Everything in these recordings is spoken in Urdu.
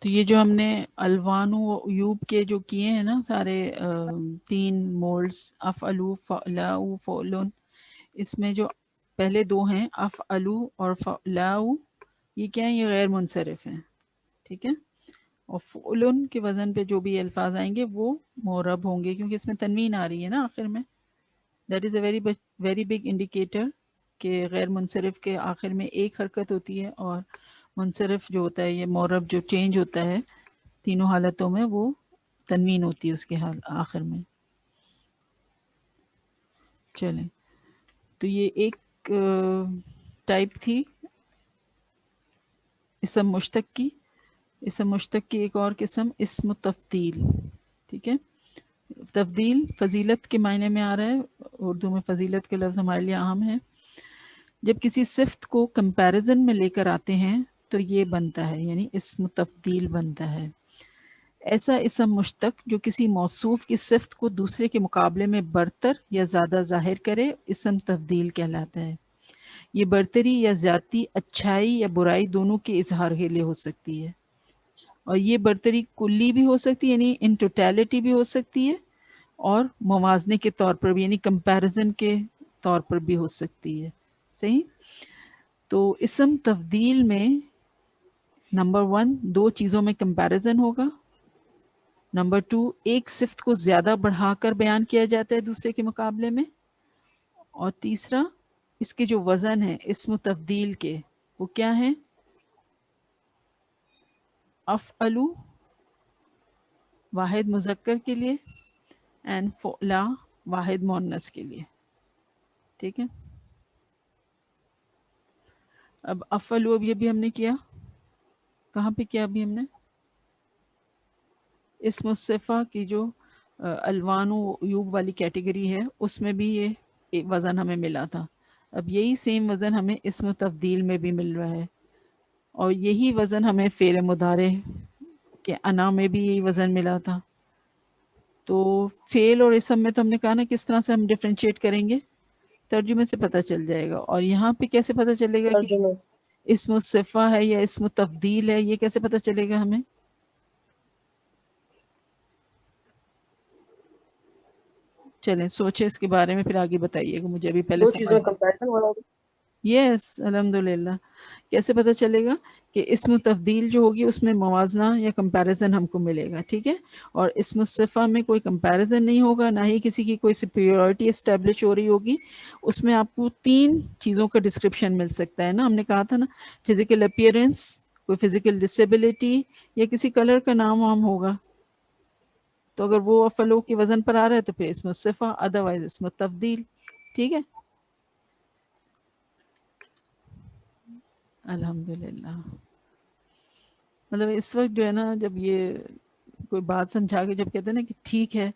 تو یہ جو ہم نے الوان و عیوب کے جو کیے ہیں نا سارے 3 مولڈس، افعلو، فعلاؤ، فعلن، اس میں جو پہلے 2 ہیں افعلو اور فعلاؤ، یہ کیا ہیں؟ یہ غیر منصرف ہیں، ٹھیک ہے. اور فعلن کے وزن پہ جو بھی الفاظ آئیں گے وہ معرب ہوں گے، کیونکہ اس میں تنوین آ رہی ہے نا آخر میں. That is a very big indicator کہ غیر منصرف کے آخر میں ایک حرکت ہوتی ہے، اور منصرف جو ہوتا ہے یہ معرب جو چینج ہوتا ہے تینوں حالتوں میں وہ تنوین ہوتی ہے اس کے آخر میں. چلیں، تو یہ ایک ٹائپ تھی اسم مشتق کی. اسم مشتق کی ایک اور قسم اسم تفضیل، ٹھیک ہے. تفضیل فضیلت کے معنی میں آ رہا ہے، اردو میں فضیلت کے لفظ ہمارے لیے عام ہے. جب کسی صفت کو کمپیریزن میں لے کر آتے ہیں تو یہ بنتا ہے، یعنی اسم تفضیل بنتا ہے. ایسا اسم مشتق جو کسی موصوف کی صفت کو دوسرے کے مقابلے میں برتر یا زیادہ ظاہر کرے اسم تفضیل کہلاتا ہے. یہ برتری یا زیادتی اچھائی یا برائی دونوں کے اظہار کے لیے ہو سکتی ہے، اور یہ برتری کلی بھی ہو سکتی ہے، یعنی ان ٹوٹیلٹی بھی ہو سکتی ہے، اور موازنے کے طور پر بھی، یعنی کمپیریزن کے طور پر بھی ہو سکتی ہے. صحیح. تو اسم تفضیل میں نمبر 1 2 چیزوں میں کمپیریزن ہوگا. نمبر 2 ایک صفت کو زیادہ بڑھا کر بیان کیا جاتا ہے دوسرے کے مقابلے میں. اور تیسرا اس کے جو وزن ہے اسم تفضیل کے وہ کیا ہیں؟ افعلو واحد مذکر کے لیے اینڈ فعلا واحد مؤنث کے لیے، ٹھیک ہے. اب افعلو، اب یہ بھی ہم نے کیا، کہاں پہ کیا ابھی ہم نے؟ اسم الصفہ کی جو الوان و عیوب والی کیٹیگری ہے اس میں بھی یہ وزن ہمیں ملا تھا. اب یہی سیم وزن ہمیں اسم تفضیل میں بھی مل رہا ہے، اور یہی وزن ہمیں فعل مضارع کے انا میں بھی یہی وزن ملا تھا. تو فعل اور اسم میں تو ہم نے کہا نا کس طرح سے ہم ڈفرینشیٹ کریں گے، ترجمے سے پتہ چل جائے گا. اور یہاں پہ کیسے پتہ چلے گا کہ ترجمے سے. اسم الصفہ ہے یا اسم تفضیل ہے، یہ کیسے پتہ چلے گا ہمیں؟ چلیں سوچیں اس کے بارے میں، پھر آگے بتائیے گا مجھے، ابھی پہلے 2 چیزوں سمجھ. میں کمپیریزن ہو رہا ہوگا. یس الحمدللہ. کیسے پتہ چلے گا کہ اسم تفضیل جو ہوگی اس میں موازنہ یا کمپیریزن ہم کو ملے گا، ٹھیک ہے. اور اسم الصفہ میں کوئی کمپیریزن نہیں ہوگا، نہ ہی کسی کی کوئی سپیریورٹی اسٹیبلش ہو رہی ہوگی. اس میں آپ کو 3 چیزوں کا ڈسکرپشن مل سکتا ہے نا، ہم نے کہا تھا نا، فزیکل اپیئرنس، کوئی فزیکل ڈسیبلٹی، یا کسی کلر کا نام وام ہوگا. تو اگر وہ افعلو کے وزن پر آ رہا ہے تو پھر اسم الصفہ، ادروائز اسم تفضیل، ٹھیک ہے. الحمدللہ. مطلب اس وقت جو ہے نا جب یہ کوئی بات سمجھا کے جب کہتے ہیں نا کہ ٹھیک ہے،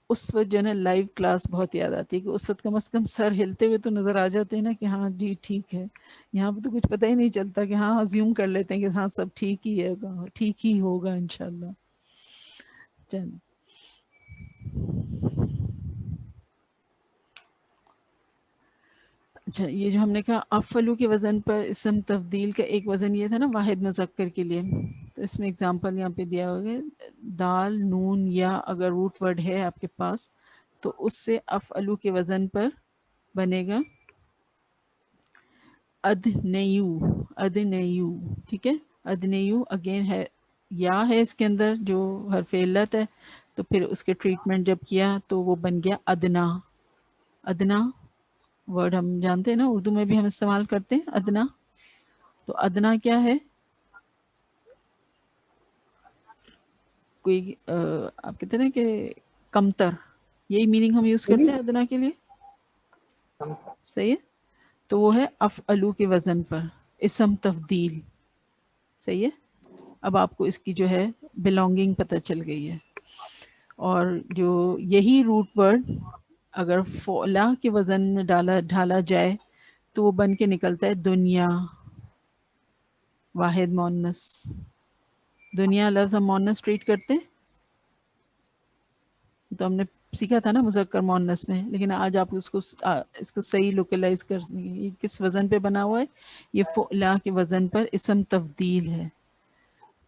اس وقت جو ہے نا لائیو کلاس بہت یاد آتی ہے، کہ اس وقت کم از کم سر ہلتے ہوئے تو نظر آ جاتے ہیں نا کہ ہاں جی ٹھیک ہے. یہاں پہ تو کچھ پتہ ہی نہیں چلتا کہ ہاں زیوم کر لیتے ہیں کہ ہاں سب ٹھیک ہی ہے، ٹھیک ہی ہوگا انشاءاللہ. چلیں. اچھا، یہ جو ہم نے کہا افعلو کے وزن پر اسم تفضیل کا ایک وزن یہ تھا نا واحد مذکر کے لیے، تو اس میں اگزامپل یہاں پہ دیا ہوگا، دال، نون، یا اگر روٹ ورڈ ہے آپ کے پاس تو اس سے افعلو کے وزن پر بنے گا ادنیو. ادنیو، ٹھیک ہے. ادنیو اگین ہے، یا ہے اس کے اندر جو حرف علت ہے، تو پھر اس کے ٹریٹمنٹ جب کیا تو وہ بن گیا ادنا. ادنا ورڈ ہم جانتے ہیں نا، اردو میں بھی ہم استعمال کرتے ہیں ادنا. تو ادنا کیا ہے؟ کوئی آپ کہتے ہیں نا کہ کمتر، یہی میننگ ہم یوز کرتے ہیں ادنا کے لیے، صحیح ہے. تو وہ ہے افعلو کے وزن پر اسم تفضیل، صحیح ہے. اب آپ کو اس کی جو ہے بلونگنگ پتہ چل گئی ہے. اور جو یہی روٹ ورڈ اگر فعلا کے وزن میں ڈھالا جائے تو وہ بن کے نکلتا ہے دنیا، واحد مؤنث. دنیا لفظ ہم مؤنث ٹریٹ کرتے ہیں، تو ہم نے سیکھا تھا نا مذکر مؤنث میں، لیکن آج آپ اس کو صحیح لوکلائز کر سکیں گے. یہ کس وزن پہ بنا ہوا ہے؟ یہ فعلا کے وزن پر اسم تفضیل ہے.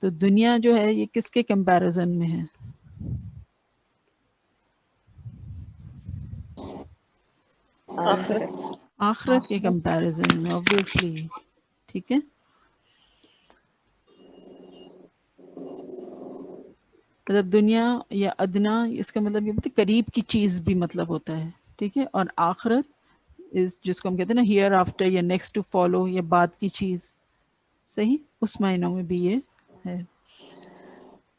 تو دنیا جو ہے یہ کس کے کمپیریزن میں ہے؟ آخرت کے کمپیریزن میں obviously. ٹھیک ہے، مطلب دنیا یا ادنا اس کا مطلب یہ ہوتا ہے قریب کی چیز بھی مطلب ہوتا ہے. ٹھیک ہے، اور آخرت جس کو ہم کہتے ہیں نا ہیئر آفٹر یا نیکسٹ ٹو فالو یا بعد کی چیز. صحیح، اس معنوں میں بھی یہ ہے.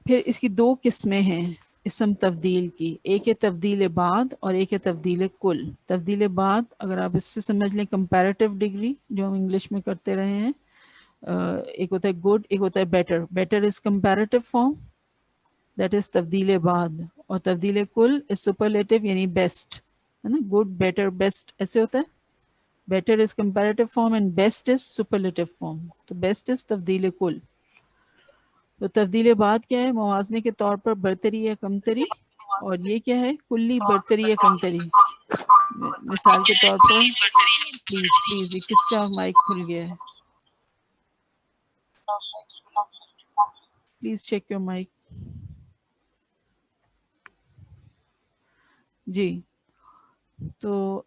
پھر اس کی دو قسمیں ہیں اسم تبدیل کی، ایک ہے تبدیل بعد اور ایک ہے تبدیل کل. تبدیل بعد اگر آپ اس سے سمجھ لیں کمپیریٹیو ڈگری جو ہم انگلش میں کرتے رہے ہیں، ایک ہوتا ہے گڈ، ایک ہوتا ہے better. Better is comparative form, that is تبدیل بعد. اور تبدیل کل از سپرلیٹو یعنی بیسٹ، ہے نا، گڈ بیٹر بیسٹ ایسے ہوتا ہے. Better is comparative form and best is superlative form. تو بیسٹ از تبدیل کل. تو تبدیل بعد کیا ہے؟ موازنے کے طور پر برتری یا کمتری. اور یہ کیا ہے؟ کلی برتری یا کمتری. مثال کے طور پر پلیز یہ کس کا مائک کھل گیا ہے؟ Please check your mic. جی، تو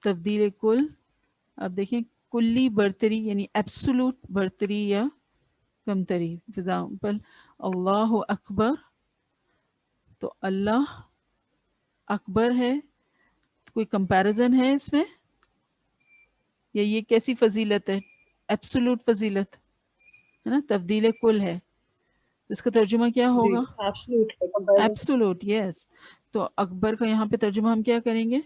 تبدیل کل اب دیکھیں کلی برتری یعنی ایبسولوٹ برتری یا کمتری. فار ایگزامپل اللہ اکبر، تو اللہ اکبر ہے، کوئی کمپیریزن ہے اس میں؟ یا یہ کیسی فضیلت ہے؟ ایبسولوٹ فضیلت ہے نا، تبدیل کل ہے. اس کا ترجمہ کیا ہوگا؟ ایبسولوٹ، یس. تو اکبر کا یہاں پہ ترجمہ ہم کیا کریں گے؟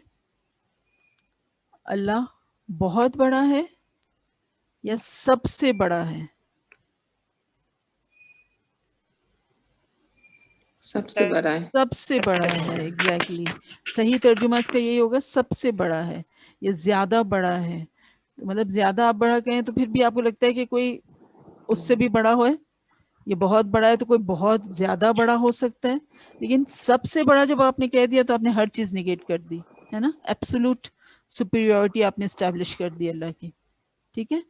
اللہ بہت بڑا ہے یا سب سے بڑا ہے؟ سب سے بڑا ہے. سب سے بڑا ہے، ایگزیکٹلی. صحیح ترجمہ اس کا یہی ہوگا، سب سے بڑا ہے یا زیادہ بڑا ہے. مطلب زیادہ آپ بڑا کہیں تو پھر بھی آپ کو لگتا ہے کہ کوئی اس سے بھی بڑا ہوئے. یہ بہت بڑا ہے تو کوئی بہت زیادہ بڑا ہو سکتا ہے. لیکن سب سے بڑا جب آپ نے کہہ دیا تو آپ نے ہر چیز نگیٹ کر دی، ہے نا. ایبسولوٹ سپیریورٹی آپ نے اسٹیبلش کر دی اللہ کی. ٹھیک ہے،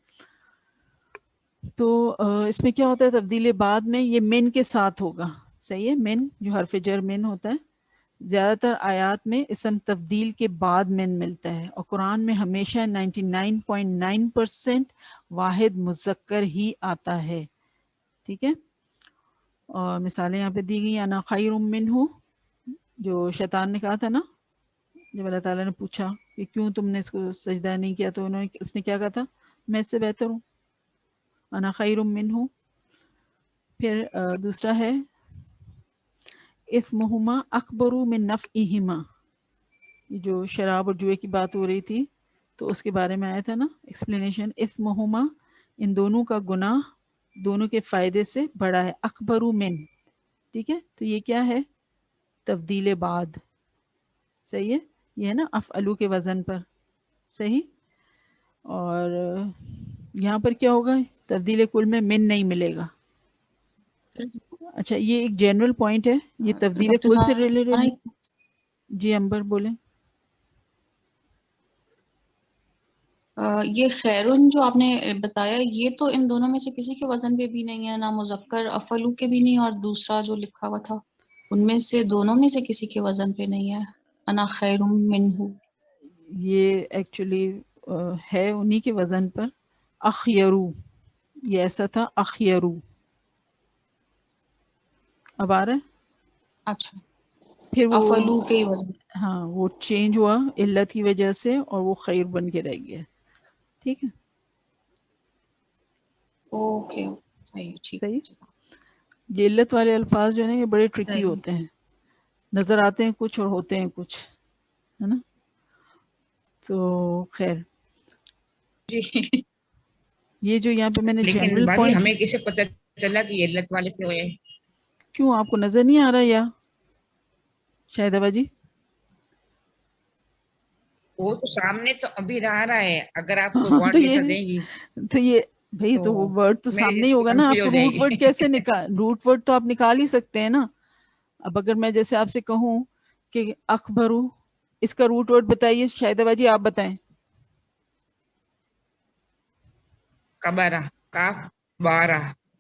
تو اس میں کیا ہوتا ہے تبدیل بعد میں؟ یہ من کے ساتھ ہوگا. صحیح ہے، من جو حرف جر من ہوتا ہے. زیادہ تر آیات میں اسم تبدیل کے بعد من ملتا ہے، اور قرآن میں ہمیشہ 99.9% واحد مذکر ہی آتا ہے. ٹھیک ہے، اور مثالیں یہاں پہ دی گئی. انا خیر منہ، جو شیطان نے کہا تھا نا، جب اللہ تعالیٰ نے پوچھا کہ کیوں تم نے اس کو سجدہ نہیں کیا، تو اس نے کیا کہا تھا؟ میں اس سے بہتر ہوں، انا خیر منہ. پھر دوسرا ہے اثمہما اکبر من نفعہما. یہ جو شراب اور جوئے کی بات ہو رہی تھی تو اس کے بارے میں آیا تھا نا ایکسپلینیشن. اثمہما، ان دونوں کا گناہ دونوں کے فائدے سے بڑا ہے. اکبر من، ٹھیک ہے، تو یہ کیا ہے؟ تبدیل بعد. صحیح ہے، یہ ہے نا افعلو کے وزن پر. صحیح. اور یہاں پر کیا ہوگا؟ تبدیل کل میں من نہیں ملے گا. اچھا، یہ ایک جنرل پوائنٹ ہے، یہ تبدیل کل سے ریلیٹڈ. جی امبر بولیں. یہ خیرون جو آپ نے بتایا، یہ تو ان دونوں میں سے کسی کے وزن پہ بھی نہیں ہے، نہ مذکر افعلو کے بھی نہیں، اور دوسرا جو لکھا ہوا تھا ان میں سے دونوں میں سے کسی کے وزن پہ نہیں ہے. انا خیر منہ، یہ ایکچولی ہے انہی کے وزن پر. اخیرو، یہ ایسا تھا اخیرو. اب آ رہا ہے؟ اچھا، پھر وہ افعلو کے ہی وزن. ہاں وہ چینج ہوا علت کی وجہ سے اور وہ خیر بن کے رہ گیا. ٹھیک ہے، اوکے، صحیح، ٹھیک. صحیح. یہ علت والے الفاظ جو ہیں یہ بڑے ٹرکی صحیح. ہوتے ہیں، نظر آتے ہیں کچھ اور ہوتے ہیں کچھ، ہے نا. تو خیر، جی. یہ جو یہاں پہ میں نے لیکن جنرل باجی پوائنٹ. ہمیں کیسے پتہ چلا کہ یہ علت والے سے ہوئے؟ کیوں آپ کو نظر نہیں آ رہا؟ یا شاہدہ باجی وہ تو سامنے تو ابھی رہا ہے، اگر آپ کوئی ہاں ورڈ ایسا دیں گی تو یہ بھائی تو وہ ورڈ تو میری سامنے ہی ہوگا نا. کنفیوز آپ ہو کو جائے روٹ ورڈ گی. کیسے نکال، روٹ ورڈ تو آپ نکال ہی سکتے ہیں نا. اب اگر میں جیسے آپ سے کہوں کہ اخبرو، اس کا روٹ ورڈ بتائیے شاہدہ باجی، آپ بتائیں. کبرہ، کاف بارہ.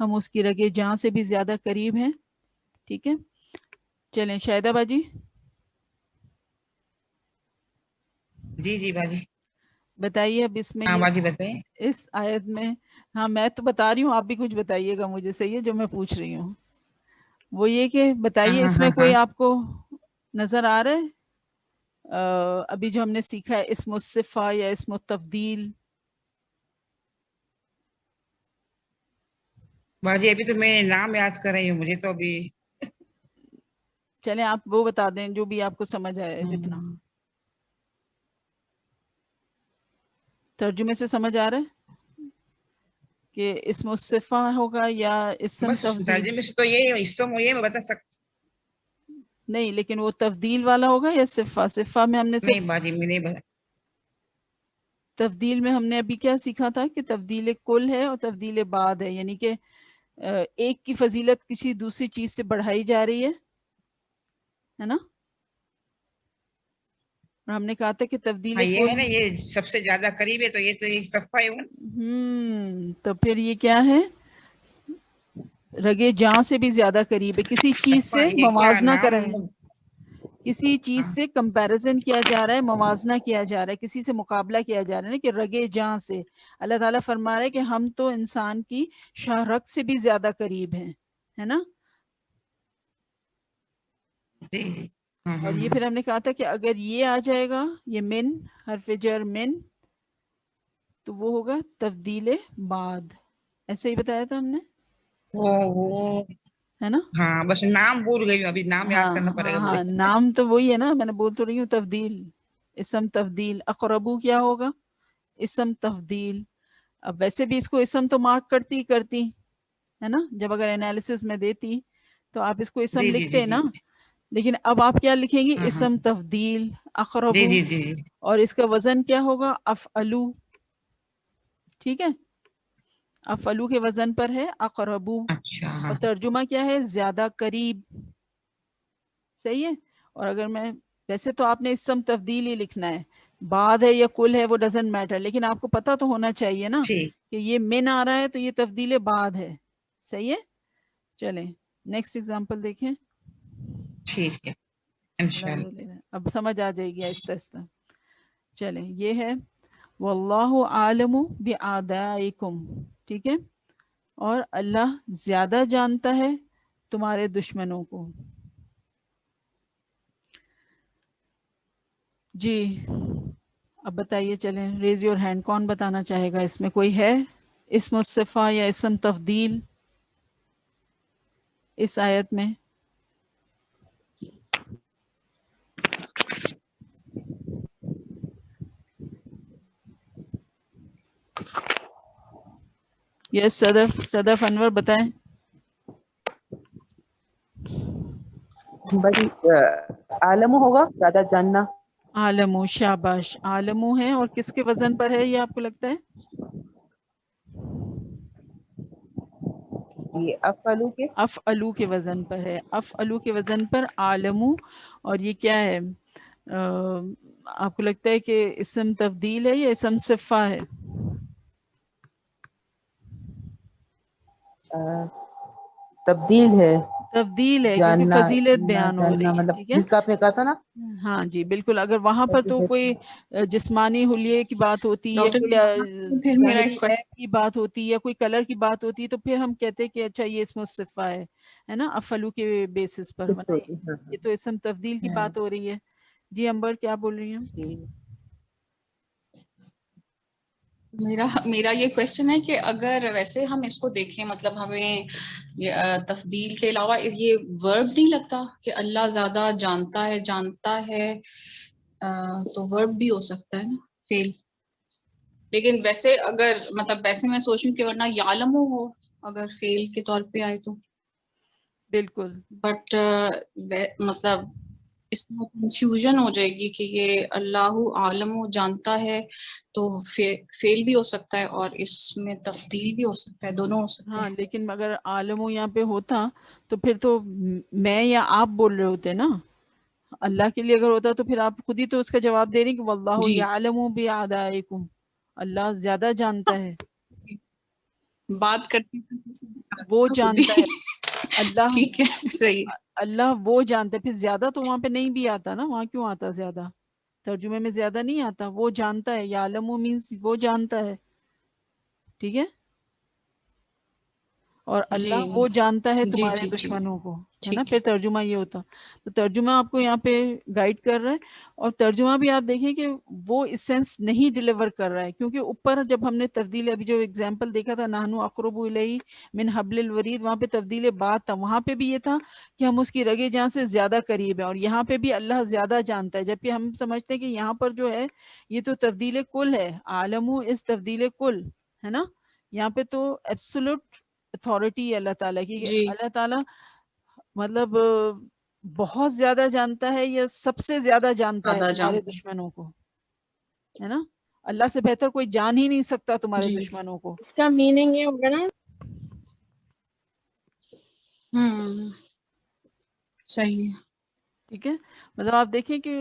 ہم اس کی رگے جاں سے بھی زیادہ قریب ہیں. ٹھیک ہے, چلیں شاہدہ باجی جی جی باجی. بتائیے اب اس میں ہاں یہ باجی بتائیں. اس آیت میں, ہاں میں تو بتا رہی ہوں, آپ بھی کچھ بتائیے گا مجھے, صحیح ہے جو میں پوچھ رہی ہوں وہ یہ کہ ہاں بتائیے ہاں اس ہاں میں ہاں. کوئی آپ کو نظر آ رہا ہے ابھی جو ہم نے سیکھا ہے اسم الصفہ یا اسم التفضیل؟ باجی ابھی تو میں نام یاد کر رہی ہوں, مجھے تو ابھی. چلیں آپ وہ بتا دیں جو بھی آپ کو سمجھ آئے جتنا. ترجمے سے سمجھ آ رہا ہے کہ اسم الصفہ ہوگا یا اسم بس تفضیل؟ ترجمے سے تو یہ اسم یہ میں بتا سکتا. نہیں, لیکن وہ تفضیل والا ہوگا یا صفہ؟ صفہ میں ہم نے صرف نہیں باجی میں نہیں بتا. تفضیل میں ہم نے ابھی کیا سیکھا تھا کہ تفضیل کل ہے اور تفضیل بعد ہے, یعنی کہ ایک کی فضیلت کسی دوسری چیز سے بڑھائی جا رہی ہے نا. اور ہم نے کہا تھا کہ تفضیل ہاں یہ ہے کل نا, یہ سب سے زیادہ قریب ہے, تو یہ تو ایک صفحہ ہے. تو پھر یہ کیا ہے, رگے جاں سے بھی زیادہ قریب ہے, کسی چیز صفحہ سے یہ کیا موازنہ نام. کرا ہے, کسی چیز ہاں سے کمپیریزن کیا جا رہا ہے, موازنہ کیا جا رہا ہے, کسی سے مقابلہ کیا جا رہا ہے نا, کہ رگے جاں سے. اللہ تعالیٰ فرما رہا ہے کہ ہم تو انسان کی شاہ رگ سے بھی زیادہ قریب ہیں, ہے نا. جی. ہاں اور ہاں یہ ہاں. پھر ہم نے کہا تھا کہ اگر یہ آ جائے گا, یہ من حرف جر من, تو وہ ہوگا تفضیل بعد. ایسے ہی بتایا تھا ہم نے, وہ ہے نا. ہاں بس نام بھول گئی ہوں, ابھی نام یاد کرنا پڑے گا مجھے. نام تو وہی ہے نا, میں نے بول تو رہی ہوں تفضیل, اسم تفضیل. اقربو کیا ہوگا, اسم تفضیل. اب ویسے بھی اس کو اسم تو مارک کرتی ہے نا, جب اگر انالیسس میں دیتی تو آپ اس کو اسم جی جی جی لکھتے جی. نا, لیکن اب آپ کیا لکھیں گی, ہاں ہاں. اسم تفضیل جی اقربو, جی جی جی. اور اس کا وزن کیا ہوگا, افعلو. ٹھیک ہے, افعلو کے وزن پر ہے اقربو, اچھا اور ہاں. ترجمہ کیا ہے, زیادہ قریب. صحیح ہے. اور اگر میں, ویسے تو آپ نے اسم تفضیل ہی لکھنا ہے, بعد ہے یا کل ہے وہ ڈزنٹ میٹر, لیکن آپ کو پتہ تو ہونا چاہیے نا ٹھیک کہ یہ من آ رہا ہے تو یہ تفضیل بعد ہے. صحیح ہے. چلیں نیکسٹ ایگزامپل دیکھیں. ٹھیک ہے انشاءاللہ. اب سمجھ آ جائے گی آہستہ آہستہ. چلیں یہ ہے واللہ عالم بأعدائکم. ٹھیک ہے, اور اللہ زیادہ جانتا ہے تمہارے دشمنوں کو. جی اب بتائیے, چلیں ریز یور ہینڈ, کون بتانا چاہے گا اس میں کوئی ہے اسم الصفہ یا اسم تفضیل اس آیت میں؟ یس صدف انور بتائیں. بھائی عالم ہوگا, زیادہ جاننا. عالمو, شاباش, عالمو ہے, اور کس کے وزن پر ہے یہ آپ کو لگتا ہے؟ یہ افعلو کے. افعلو کے وزن پر ہے, افعلو کے وزن پر عالمو. اور یہ کیا ہے, آپ کو لگتا ہے کہ اسم تفضیل ہے یا اسم صفہ ہے؟ تبدیل ہے. تبدیل ہے, کیونکہ جاننا فضیلت نہ بیان ہو جاننا, رہی ہے. مطلب ٹھیک ہے, جس کا آپ نے کہا تھا نا. ہاں جی بالکل. اگر وہاں پر تو کوئی جسمانی حلیے کی بات ہوتی یا ڈاکٹر کوئی پھر میرا ظاہری ایک عیب کی بات ہوتی یا کوئی کلر کی بات ہوتی, تو پھر ہم کہتے کہ اچھا یہ اسم الصفہ ہے نا, افعلو کے بیسس پر. یہ تو اسم تفضیل کی بات ہو رہی ہے. جی امبر کیا بول رہی ہیں؟ جی میرا یہ کوشچن ہے کہ اگر ویسے ہم اس کو دیکھیں, مطلب ہمیں تفضیل کے علاوہ یہ ورب نہیں لگتا کہ اللہ زیادہ جانتا ہے, تو ورب بھی ہو سکتا ہے نا, فیل. لیکن ویسے اگر مطلب ویسے میں سوچوں کہ ورنہ یعلم ہو اگر فیل کے طور پہ آئے تو بالکل, بٹ مطلب اس میں کنفیوژن ہو جائے گی کہ یہ اللہ عالم جانتا ہے, تو فیل بھی ہو سکتا ہے اور اس میں تبدیل بھی ہو سکتا ہے, دونوں ہو سکتے ہاں ہیں. لیکن اگر عالمو یہاں پہ ہوتا تو پھر تو میں یا آپ بول رہے ہوتے نا. اللہ کے لیے اگر ہوتا تو پھر آپ خود ہی تو اس کا جواب دے رہی کہ واللہ جی یعلم بأعدائکم, اللہ زیادہ جانتا ہے. بات کرتی وہ جانتا ہے اللہ، ٹھیک ہے صحیح. اللہ وہ جانتا ہے. پھر زیادہ تو وہاں پہ نہیں بھی آتا نا، وہاں کیوں آتا زیادہ؟ ترجمے میں زیادہ نہیں آتا، وہ جانتا ہے. یعلم مینس وہ جانتا ہے، ٹھیک ہے. اور اللہ جی وہ جانتا ہے جی تمہارے جی جی دشمنوں کو، ہے نا. ٹھیک پھر ترجمہ یہ ہوتا. تو ترجمہ آپ کو یہاں پہ گائیڈ کر رہا ہے. اور ترجمہ بھی آپ دیکھیں کہ وہ اسینس نہیں ڈیلیور کر رہا ہے، کیونکہ اوپر جب ہم نے تبدیل ابھی جو اگزامپل دیکھا تھا نحنو اقرب الیہ من حبل الورید، وہاں پہ تبدیل بات تھا. وہاں پہ بھی یہ تھا کہ ہم اس کی رگے جان سے زیادہ قریب ہیں، اور یہاں پہ بھی اللہ زیادہ جانتا ہے. جبکہ ہم سمجھتے ہیں کہ یہاں پر جو ہے یہ تو تبدیل کل ہے، عالمو اس تبدیل کل ہے نا. یہاں پہ تو ایبسولوٹ اتھارٹی ہے اللہ تعالیٰ کی، کہ جی اللہ تعالیٰ مطلب بہت زیادہ جانتا ہے یا سب سے زیادہ جانتا ہے زیادہ تمہارے جانتا دشمنوں کو، ہے نا. اللہ سے بہتر کوئی جان ہی نہیں سکتا تمہارے جی. دشمنوں کو. اس کا میننگ یہ ہوگا نا، صحیح ہے. ٹھیک ہے. مطلب آپ دیکھیں کہ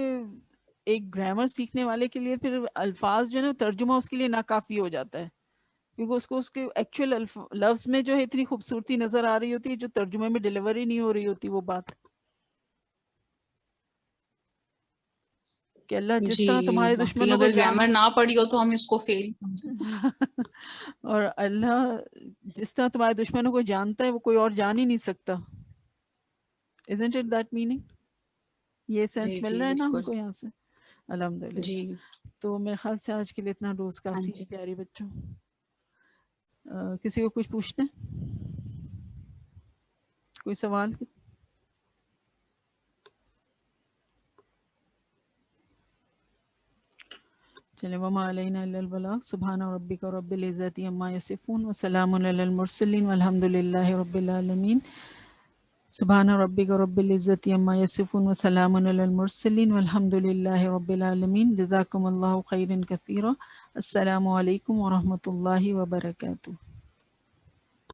ایک گرامر سیکھنے والے کے لیے پھر الفاظ جو ہے نا ترجمہ اس کے لیے ناکافی ہو جاتا ہے، کیونکہ اس کو اس کے ایکچوئل لفظ میں جو ہے اتنی خوبصورتی نظر آ رہی ہوتی ہے جو ترجمے میں ڈیلیوری نہیں ہو رہی ہوتی وہ بات. کہ اللہ جس جی طرح تمہارے واقعی دشمنوں کو اگر جان گرامر نہ پڑھی ہو تو ہم اس کو فیل اور اللہ جس طرح تمہارے دشمنوں کو جانتا ہے وہ کوئی اور جان ہی نہیں سکتا. Isn't it that meaning؟ یہ سینس جی مل جی رہا ہے نا ہم بالکل. کو یہاں سے؟ الحمدللہ. جی تو میرے خیال سے آج کے لیے اتنا ڈوز ہاں کافی جی. ہے پیارے بچوں. کسی کو کچھ پوچھنا ہے؟ کوئی سوال؟ چلیں وما علینا الا البلاغ. سبحان ربک رب العزت عما یصفون وسلام علی المرسلین والحمد للہ رب العالمین. سبحان ربک رب العزت عما یصفون وسلام علی المرسلین والحمد للہ رب العالمین. جزاکم اللہ خیرا کثیرا. السلام علیکم ورحمۃ اللہ وبرکاتہ.